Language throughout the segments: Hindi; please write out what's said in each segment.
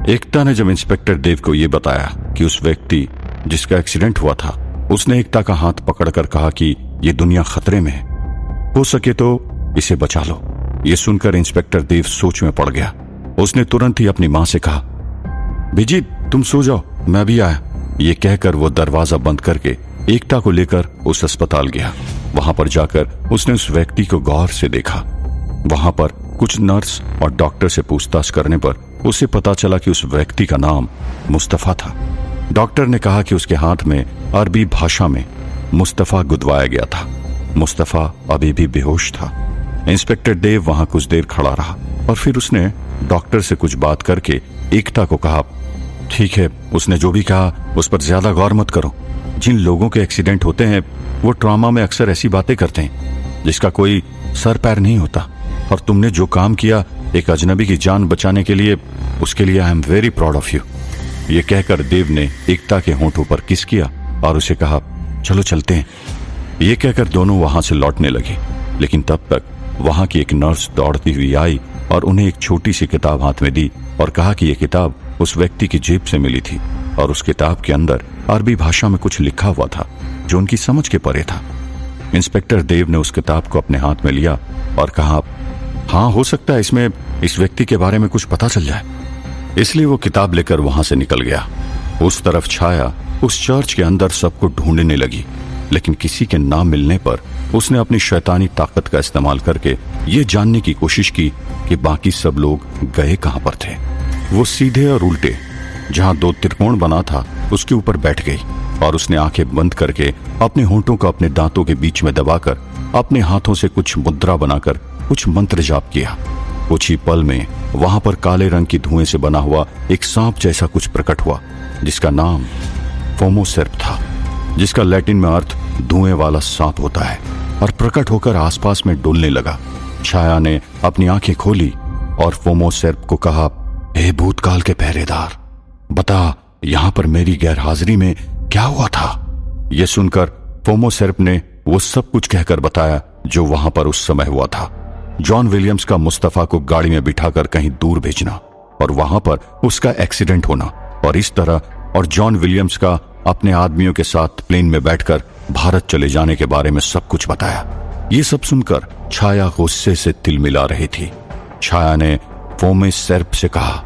एकता ने जब इंस्पेक्टर देव को यह बताया कि उस व्यक्ति जिसका एक्सीडेंट हुआ था, उसने एकता का हाथ पकड़कर कहा कि ये दुनिया खतरे में है, हो सके तो इसे बचा लो। ये सुनकर इंस्पेक्टर देव सोच में पड़ गया। उसने तुरंत ही अपनी मां से कहा, बीजी तुम सो जाओ, मैं भी आया। ये कहकर वो दरवाजा बंद करके एकता को लेकर उस अस्पताल गया। वहां पर जाकर उसने उस व्यक्ति को गौर से देखा। वहां पर कुछ नर्स और डॉक्टर से पूछताछ करने पर उसे पता चला कि उस व्यक्ति का नाम मुस्तफा था। डॉक्टर ने कहा कि उसके हाथ में अरबी भाषा में मुस्तफा गुदवाया गया था। मुस्तफा अभी भी बेहोश था। इंस्पेक्टर देव वहां कुछ देर खड़ा रहा और फिर उसने डॉक्टर से कुछ बात करके एकता को कहा, ठीक है, उसने जो भी कहा उस पर ज्यादा गौर मत करो। जिन लोगों के एक्सीडेंट होते हैं वो ट्रॉमा में अक्सर ऐसी बातें करते हैं जिसका कोई सर पैर नहीं होता, और तुमने जो काम किया एक अजनबी की जान बचाने के लिए, उसके लिए I am very proud of you. ये कहकर देव ने एकता के होंठों पर किस किया और उसे कहा, चलो चलते हैं। ये कहकर दोनों वहां से लौटने लगे, लेकिन तब तक वहां की एक नर्स दौड़ती हुई आई और उन्हें एक छोटी सी किताब हाथ में दी और कहा कि यह किताब उस व्यक्ति की जेब से मिली थी और उस किताब के अंदर अरबी भाषा में कुछ लिखा हुआ था जो उनकी समझ के परे था। इंस्पेक्टर देव ने उस किताब को अपने हाथ में लिया और कहा, हाँ, हो सकता है इसमें इस व्यक्ति के बारे में कुछ पता चल जाए। इसलिए वो किताब लेकर वहां से निकल गया। उस तरफ छाया उस चर्च के अंदर सबको ढूंढने लगी, लेकिन किसी के ना मिलने पर उसने अपनी शैतानी ताकत का इस्तेमाल करके ये जानने की कोशिश की कि बाकी सब लोग गए कहां पर थे। वो सीधे और उल्टे जहां दो त्रिकोण बना था उसके ऊपर बैठ गई और उसने आंखें बंद करके अपने होंठों को अपने दांतों के बीच में दबाकर अपने हाथों से कुछ मुद्रा बनाकर कुछ मंत्र जाप किया। कुछ ही पल में वहां पर काले रंग की धुएं से बना हुआ एक सांप जैसा कुछ प्रकट हुआ, जिसका नाम फोमोसेर्प था, जिसका लैटिन में अर्थ धुएं वाला सांप होता है, और प्रकट होकर आसपास में डुलने लगा। छाया ने अपनी आंखें खोली और फोमोसेर्प को कहा, हे भूतकाल के पहरेदार, बता यहां पर मेरी गैरहाजिरी में क्या हुआ था। यह सुनकर फोमोसेर्प ने वो सब कुछ कहकर बताया जो वहां पर उस समय हुआ था। जॉन विलियम्स का मुस्तफा को गाड़ी में बिठाकर कहीं दूर भेजना और वहां पर उसका एक्सीडेंट होना, और इस तरह और जॉन विलियम्स का अपने आदमियों के साथ प्लेन में बैठकर भारत चले जाने के बारे में सब कुछ बताया। ये सब सुनकर छाया गुस्से से तिलमिला रही थी। छाया ने फोमोसेर्प से कहा,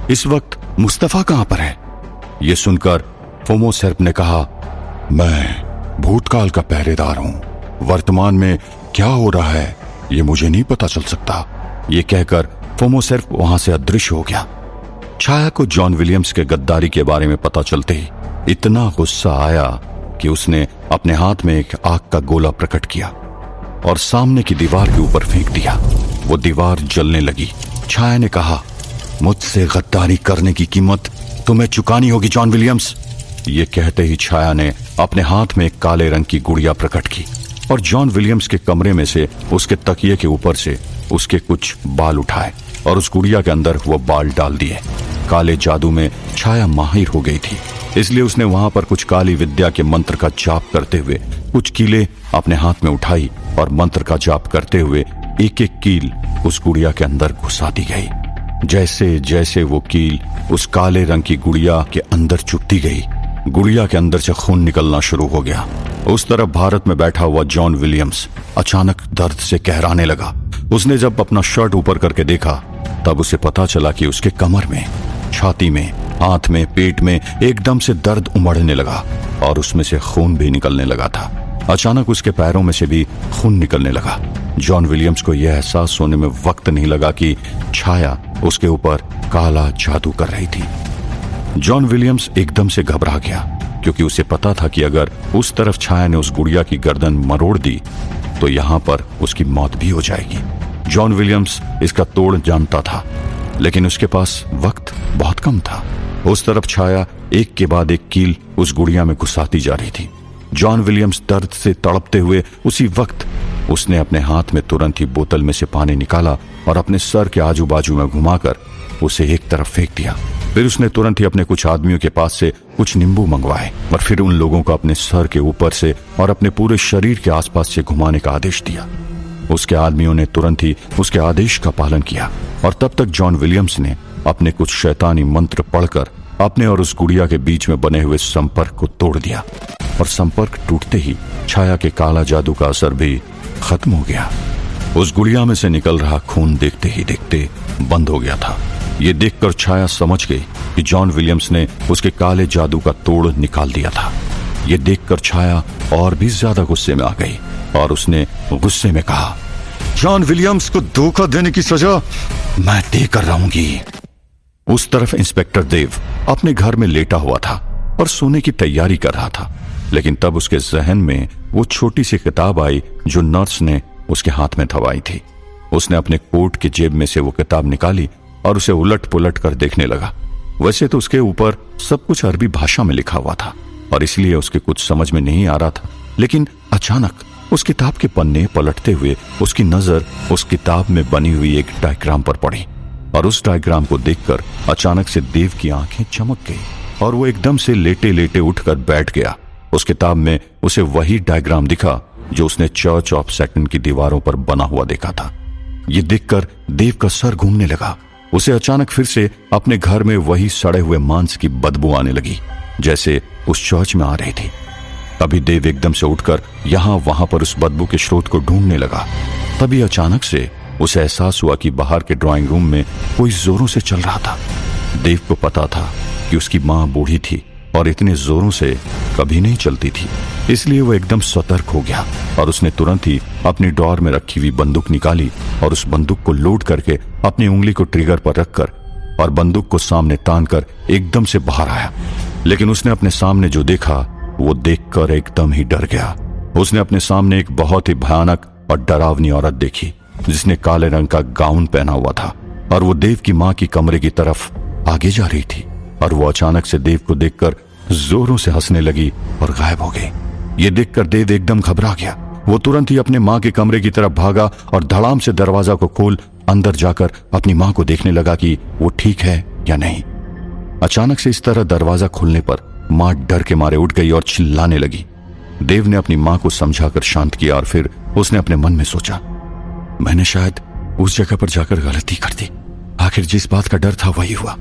इस वक्त मुस्तफा कहां पर है। यह सुनकर फोमोसेर्प ने कहा, मैं भूतकाल का पहरेदार हूं, वर्तमान में क्या हो रहा है ये मुझे नहीं पता चल सकता। ये कहकर फोमोसेर्प वहां से अदृश्य हो गया। छाया को जॉन विलियम्स के गद्दारी के बारे में पता चलते ही इतना गुस्सा आया कि उसने अपने हाथ में एक आग का गोला प्रकट किया और सामने की दीवार के ऊपर फेंक दिया। वो दीवार जलने लगी। छाया ने कहा, मुझसे गद्दारी करने की कीमत तुम्हें चुकानी होगी जॉन विलियम्स। ये कहते ही छाया ने अपने हाथ में एक काले रंग की गुड़िया प्रकट की और जॉन विलियम्स के कमरे में से उसके तकिए के ऊपर से उसके कुछ बाल उठाए और उस गुड़िया के अंदर वो बाल डाल दिए। काले जादू में छाया माहिर हो गई थी, इसलिए उसने वहां पर कुछ काली विद्या के मंत्र का जाप करते हुए कुछ कीलें अपने हाथ में उठाई और मंत्र का जाप करते हुए एक एक कील उस गुड़िया के अंदर घुसा दी गई। जैसे जैसे वो कील उस काले रंग की गुड़िया के अंदर चुभती गई, गुड़िया के अंदर से खून निकलना शुरू हो गया। उस तरफ भारत में बैठा हुआ जॉन विलियम्स अचानक दर्द से कहराने लगा। उसने जब अपना शर्ट ऊपर करके देखा तब उसे पता चला कि उसके कमर में, छाती में, हाथ में, पेट में एकदम से दर्द उमड़ने लगा और उसमें से खून भी निकलने लगा था। अचानक उसके पैरों में से भी खून निकलने लगा। जॉन विलियम्स को यह एहसास होने में वक्त नहीं लगा कि छाया उसके ऊपर काला जादू कर रही थी। जॉन विलियम्स एकदम से घबरा गया क्योंकि उसे पता था कि अगर उस तरफ छाया ने उस गुड़िया की गर्दन मरोड़ दी तो यहां पर उसकी मौत भी हो जाएगी। जॉन विलियम्स इसका तोड़ जानता था, लेकिन उसके पास वक्त बहुत कम था। उस तरफ छाया एक के बाद एक कील उस गुड़िया में घुसाती जा रही थी। जॉन विलियम्स दर्द से तड़पते हुए उसी वक्त उसने अपने हाथ में तुरंत ही बोतल में से पानी निकाला और अपने सर के आजू बाजू में घुमाकर उसे एक तरफ फेंक दिया। फिर उसने तुरंत ही अपने कुछ आदमियों के पास से कुछ नींबू मंगवाए और फिर उन लोगों को अपने सर के ऊपर से और अपने पूरे शरीर के आसपास से घुमाने का आदेश दिया। उसके आदमियों ने तुरंत ही उसके आदेश का पालन किया और तब तक जॉन विलियम्स ने अपने कुछ शैतानी मंत्र पढ़कर अपने और उस गुड़िया के बीच में बने हुए संपर्क को तोड़ दिया, और संपर्क टूटते ही छाया के काला जादू का असर भी खत्म हो गया। उस गुड़िया में से निकल रहा खून देखते ही देखते बंद हो गया था। ये देखकर छाया समझ गई कि जॉन विलियम्स ने उसके काले जादू का तोड़ निकाल दिया था। ये देखकर छाया और भी ज्यादा गुस्से में आ गई और उसने गुस्से में कहा, जॉन विलियम्स को धोखा देने की सजा मैं देकर रहूंगी। उस तरफ इंस्पेक्टर देव अपने घर में लेटा हुआ था और सोने की तैयारी कर रहा था, लेकिन तब उसके जहन में वो छोटी सी किताब आई जो नर्स ने उसके हाथ में थमाई थी। उसने अपने कोट की जेब में से वो किताब निकाली और उसे उलट पुलट कर देखने लगा। वैसे तो उसके ऊपर सब कुछ अरबी भाषा में लिखा हुआ था और इसलिए उसके कुछ समझ में नहीं आ रहा था, लेकिन अचानक उस किताब के पन्ने पलटते हुए उसकी नजर उस किताब में बनी हुई एक डायग्राम पर पड़ी, और उस डायग्राम को देखकर अचानक से देव की आंखें चमक गई और वो एकदम से लेटे लेटे उठकर बैठ गया। उस किताब में उसे वही डायग्राम दिखा जो उसने चर्च ऑफ सैटन की दीवारों पर बना हुआ देखा था। ये देखकर देव का सर घूमने लगा। उसे अचानक फिर से अपने घर में वही सड़े हुए मांस की बदबू आने लगी जैसे उस चर्च में आ रही थी। तभी देव एकदम से उठकर यहां वहां पर उस बदबू के स्रोत को ढूंढने लगा। तभी अचानक से उसे एहसास हुआ कि बाहर के ड्राइंग रूम में कोई जोरों से चल रहा था। देव को पता था कि उसकी मां बूढ़ी थी और इतने जोरों से कभी नहीं चलती थी, इसलिए वो एकदम सतर्क हो गया और उसने तुरंत ही अपनी ड्रॉअर में रखी हुई बंदूक निकाली और उस बंदूक को लोड करके अपनी उंगली को ट्रिगर पर रखकर और बंदूक को सामने तान कर एकदम से बाहर आया। लेकिन उसने अपने सामने जो देखा वो देखकर एकदम ही डर गया। उसने अपने सामने एक बहुत ही भयानक और डरावनी औरत देखी जिसने काले रंग का गाउन पहना हुआ था और वो देव की मां की कमरे की तरफ आगे जा रही थी, और वो अचानक से देव को देखकर जोरों से हंसने लगी और गायब हो गई। ये देखकर देव एकदम घबरा गया। वो तुरंत ही अपने मां के कमरे की तरफ भागा और धड़ाम से दरवाजा को खोल अंदर जाकर अपनी मां को देखने लगा कि वो ठीक है या नहीं। अचानक से इस तरह दरवाजा खुलने पर मां डर के मारे उठ गई और चिल्लाने लगी। देव ने अपनी मां को समझाकर शांत किया और फिर उसने अपने मन में सोचा, मैंने शायद उस जगह पर जाकर गलती कर दी। आखिर जिस बात का डर था वही हुआ।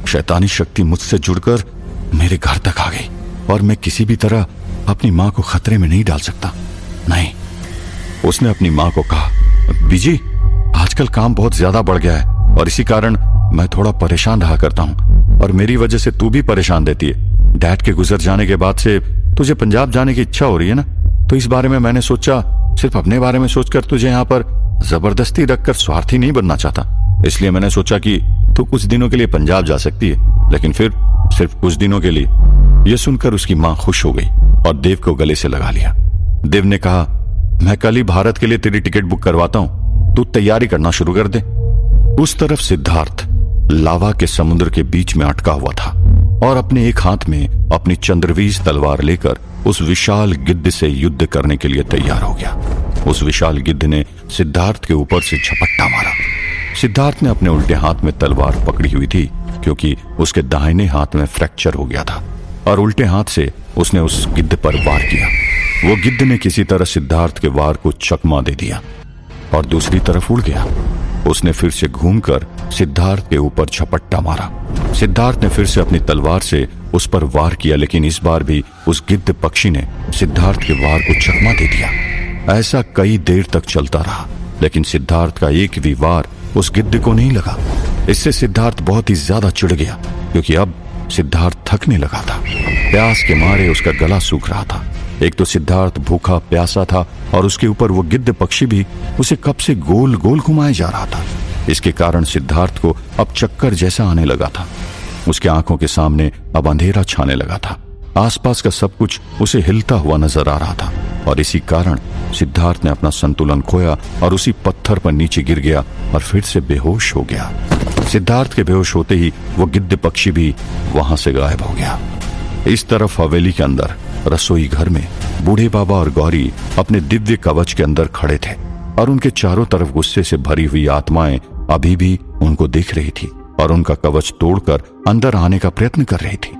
शैतानी शक्ति मुझसे जुड़कर मेरे घर तक आ गई और मैं किसी भी तरह अपनी मां को खतरे में नहीं डाल सकता। नहीं, उसने अपनी मां को कहा, बीजी आजकल काम बहुत ज्यादा बढ़ गया है और इसी कारण मैं थोड़ा परेशान रहा करता हूं और मेरी वजह से तू भी परेशान रहती है। डैड के गुजर जाने के बाद से तुझे पंजाब जाने की इच्छा हो रही है ना, तो इस बारे में मैंने सोचा सिर्फ अपने बारे में सोचकर तुझे यहाँ पर जबरदस्ती रखकर स्वार्थी नहीं बनना चाहता, इसलिए मैंने सोचा कि तू कुछ दिनों के लिए पंजाब जा सकती है, लेकिन फिर सिर्फ कुछ दिनों के लिए। यह सुनकर उसकी मां खुश हो गई और देव को गले से लगा लिया। देव ने कहा, मैं कल ही भारत के लिए तेरी टिकट बुक करवाता हूं, तू तैयारी करना शुरू कर दे। उस तरफ सिद्धार्थ लावा के समुद्र के बीच में अटका हुआ था और अपने एक हाथ में अपनी चंद्रवीज तलवार लेकर उस विशाल गिद्ध से युद्ध करने के लिए तैयार हो गया। उस विशाल गिद्ध ने सिद्धार्थ के ऊपर से झपट्टा मारा। सिद्धार्थ ने अपने उल्टे हाथ में तलवार पकड़ी हुई थी क्योंकि उसके दाहिने हाथ में फ्रैक्चर हो गया था और उल्टे हाथ से उसने उस गिद्ध पर वार किया। वो गिद्ध ने किसी तरह सिद्धार्थ के वार को चकमा दे दिया और दूसरी तरफ उड़ गया। उसने फिर से घूमकर सिद्धार्थ के ऊपर झपट्टा मारा। सिद्धार्थ ने फिर से अपनी तलवार से उस पर वार किया, लेकिन इस बार भी उस गिद्ध पक्षी ने सिद्धार्थ के वार को चकमा दे दिया। ऐसा कई देर तक चलता रहा, लेकिन सिद्धार्थ का एक भी वार उस गिद्ध को नहीं लगा। इससे सिद्धार्थ बहुत ही ज्यादा चिढ़ गया क्योंकि अब सिद्धार्थ थकने लगा था। प्यास के मारे उसका गला सूख रहा था। एक तो सिद्धार्थ भूखा प्यासा था और उसके ऊपर वो गिद्ध पक्षी भी उसे कब से गोल गोल घुमाए जा रहा था। इसके कारण सिद्धार्थ को अब चक्कर जैसा आने लगा था। उसके आंखों के सामने अब अंधेरा छाने लगा था। आसपास का सब कुछ उसे हिलता हुआ नजर आ रहा था और इसी कारण सिद्धार्थ ने अपना संतुलन खोया और उसी पत्थर पर नीचे गिर गया और फिर से बेहोश हो गया। सिद्धार्थ के बेहोश होते ही वो गिद्ध पक्षी भी वहां से गायब हो गया। इस तरफ हवेली के अंदर रसोई घर में बूढ़े बाबा और गौरी अपने दिव्य कवच के अंदर खड़े थे और उनके चारों तरफ गुस्से से भरी हुई आत्माएं अभी भी उनको देख रही थी और उनका कवच तोड़कर अंदर आने का प्रयत्न कर रही थी।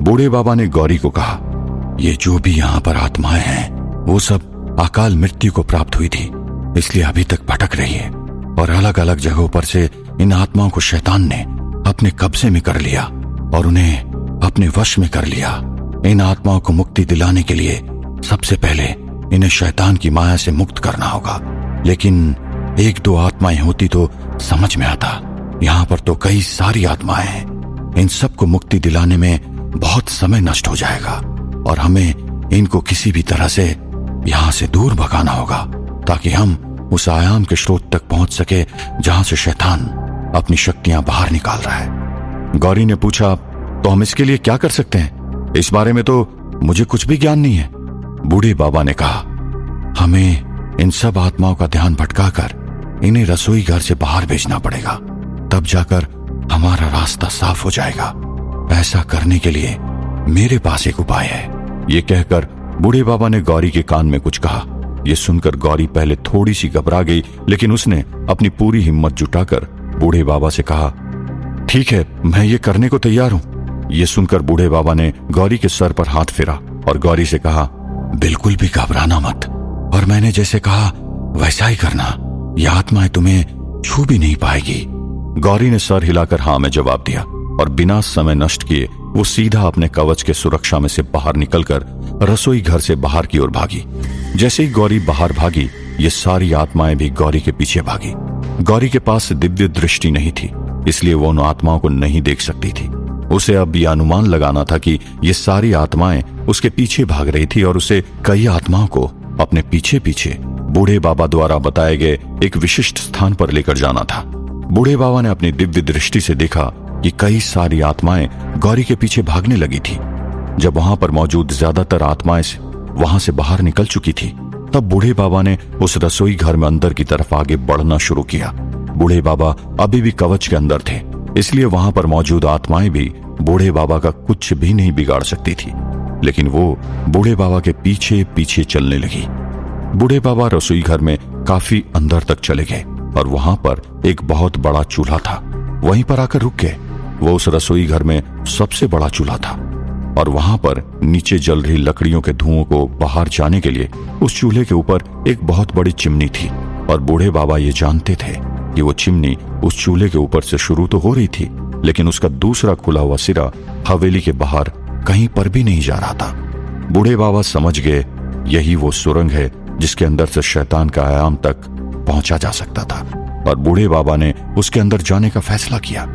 बूढ़े बाबा ने गौरी को कहा, ये जो भी यहाँ पर आत्माएं हैं वो सब अकाल मृत्यु को प्राप्त हुई थी, इसलिए अभी तक भटक रही है और अलग अलग जगहों पर से इन आत्माओं को शैतान ने अपने कब्जे में कर लिया और उन्हें अपने वश में कर लिया। इन आत्माओं को मुक्ति दिलाने के लिए सबसे पहले इन्हें शैतान की माया से मुक्त करना होगा। लेकिन एक दो आत्माएं होती तो समझ में आता, यहाँ पर तो कई सारी आत्माएं हैं। इन सबको मुक्ति दिलाने में बहुत समय नष्ट हो जाएगा और हमें इनको किसी भी तरह से यहां से दूर भगाना होगा ताकि हम उस आयाम के स्रोत तक पहुंच सके जहां से शैतान अपनी शक्तियां बाहर निकाल रहा है। गौरी ने पूछा, तो हम इसके लिए क्या कर सकते हैं? इस बारे में तो मुझे कुछ भी ज्ञान नहीं है। बूढ़े बाबा ने कहा, हमें इन सब आत्माओं का ध्यान भटकाकर इन्हें रसोई घर से बाहर भेजना पड़ेगा, तब जाकर हमारा रास्ता साफ हो जाएगा। ऐसा करने के लिए मेरे पास एक उपाय है। ये कहकर बूढ़े बाबा ने गौरी के कान में कुछ कहा। यह सुनकर गौरी पहले थोड़ी सी घबरा गई, लेकिन उसने अपनी पूरी हिम्मत जुटाकर बूढ़े बाबा से कहा, ठीक है, मैं ये करने को तैयार हूं। यह सुनकर बूढ़े बाबा ने गौरी के सर पर हाथ फेरा और गौरी से कहा, बिल्कुल भी घबराना मत और मैंने जैसे कहा वैसा ही करना। यह आत्माएं तुम्हें छू भी नहीं पाएगी। गौरी ने सर हिलाकर हाँ में जवाब दिया और बिना समय नष्ट किए वो सीधा अपने कवच के सुरक्षा में से बाहर निकलकर रसोई घर से बाहर की ओर भागी। जैसे ही गौरी बाहर भागी, ये सारी आत्माएं भी गौरी के पीछे भागी। गौरी के पास दिव्य दृष्टि नहीं थी, इसलिए वो उन आत्माओं को नहीं देख सकती थी। उसे अब यह अनुमान लगाना था कि ये सारी आत्माएं उसके पीछे भाग रही थी और उसे कई आत्माओं को अपने पीछे पीछे बूढ़े बाबा द्वारा बताए गए एक विशिष्ट स्थान पर लेकर जाना था। बूढ़े बाबा ने अपनी दिव्य दृष्टि से देखा कि कई सारी आत्माएं गौरी के पीछे भागने लगी थी। जब वहां पर मौजूद ज्यादातर आत्माएं वहां से बाहर निकल चुकी थी, तब बूढ़े बाबा ने उस रसोई घर में अंदर की तरफ आगे बढ़ना शुरू किया। बूढ़े बाबा अभी भी कवच के अंदर थे, इसलिए वहां पर मौजूद आत्माएं भी बूढ़े बाबा का कुछ भी नहीं बिगाड़ सकती थी। लेकिन वो बूढ़े बाबा के पीछे पीछे चलने लगी। बूढ़े बाबा रसोई घर में काफी अंदर तक चले गए और वहां पर एक बहुत बड़ा चूल्हा था। वहीं पर आकर रुक गए। वो उस रसोई घर में सबसे बड़ा चूल्हा था और वहां पर नीचे जल रही लकड़ियों के धुओं को बाहर जाने के लिए उस चूल्हे के ऊपर एक बहुत बड़ी चिमनी थी। और बूढ़े बाबा ये जानते थे कि वो चिमनी उस चूल्हे के ऊपर से शुरू तो हो रही थी, लेकिन उसका दूसरा खुला हुआ सिरा हवेली के बाहर कहीं पर भी नहीं जा रहा था। बूढ़े बाबा समझ गए यही वो सुरंग है जिसके अंदर से शैतान का आयाम तक पहुंचा जा सकता था और बूढ़े बाबा ने उसके अंदर जाने का फैसला किया।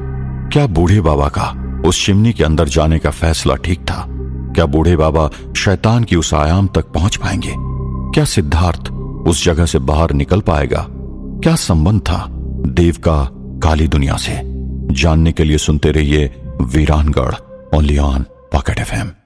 क्या बूढ़े बाबा का उस चिमनी के अंदर जाने का फैसला ठीक था? क्या बूढ़े बाबा शैतान की उस आयाम तक पहुंच पाएंगे? क्या सिद्धार्थ उस जगह से बाहर निकल पाएगा? क्या संबंध था देव का काली दुनिया से? जानने के लिए सुनते रहिए वीरानगढ़, ओनली ऑन पॉकेट FM।